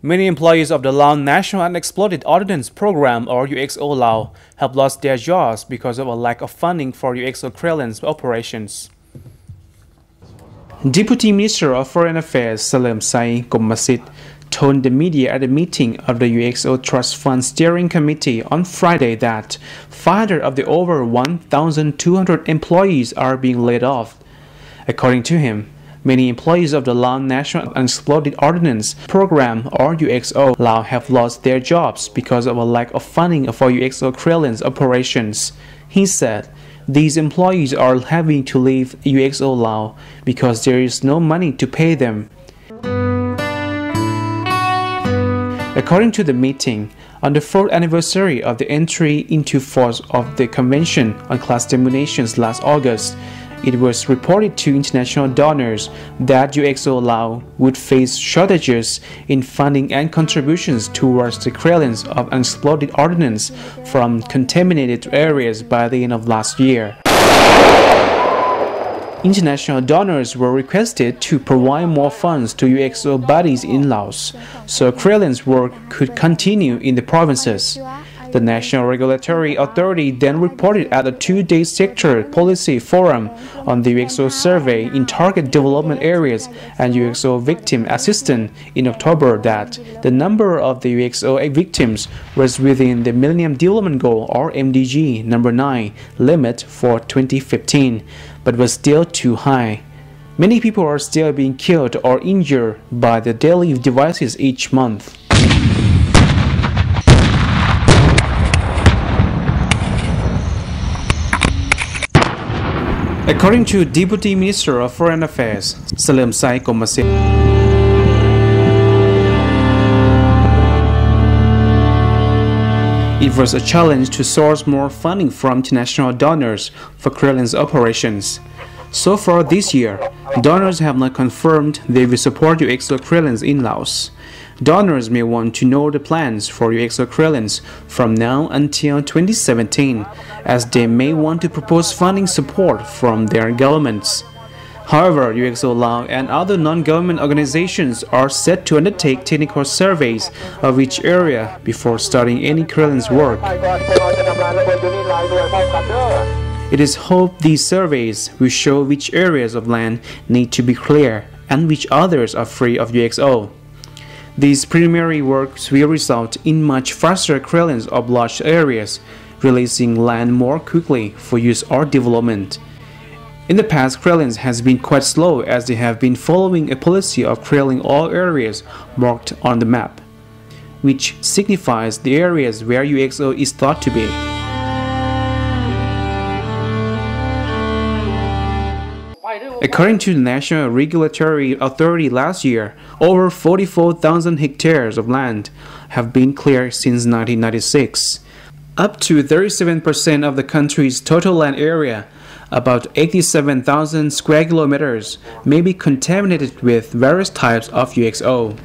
Many employees of the Lao National Unexploded Ordnance Program, or UXO Lao, have lost their jobs because of a lack of funding for UXO clearance operations. Deputy Minister of Foreign Affairs Saleumsay Kommasith told the media at a meeting of the UXO Trust Fund Steering Committee on Friday that 500 of the over 1,200 employees are being laid off. According to him, many employees of the Lao National Unexploded Ordnance Program, or UXO Lao, have lost their jobs because of a lack of funding for UXO clearance operations. He said, these employees are having to leave UXO Lao because there is no money to pay them. According to the meeting, on the 4th anniversary of the entry into force of the Convention on Cluster Munitions last August, it was reported to international donors that UXO Lao would face shortages in funding and contributions towards the clearance of unexploded ordnance from contaminated areas by the end of last year. International donors were requested to provide more funds to UXO bodies in Laos, so clearance work could continue in the provinces. The National Regulatory Authority then reported at a two-day sector policy forum on the UXO survey in target development areas and UXO victim assistance in October that the number of the UXO victims was within the Millennium Development Goal, or MDG number 9 limit for 2015, but was still too high. Many people are still being killed or injured by the deadly devices each month. According to Deputy Minister of Foreign Affairs Saleumsay Kommasith, it was a challenge to source more funding from international donors for clearance operations. So far this year, donors have not confirmed they will support UXO clearance in Laos. Donors may want to know the plans for UXO clearance from now until 2017, as they may want to propose funding support from their governments. However, UXO Lao and other non-government organizations are set to undertake technical surveys of each area before starting any clearance work. It is hoped these surveys will show which areas of land need to be cleared and which others are free of UXO. These preliminary works will result in much faster clearance of large areas, releasing land more quickly for use or development. In the past, clearance has been quite slow as they have been following a policy of clearing all areas marked on the map, which signifies the areas where UXO is thought to be. According to the National Regulatory Authority last year, over 44,000 hectares of land have been cleared since 1996. Up to 37% of the country's total land area, about 87,000 square kilometers, may be contaminated with various types of UXO.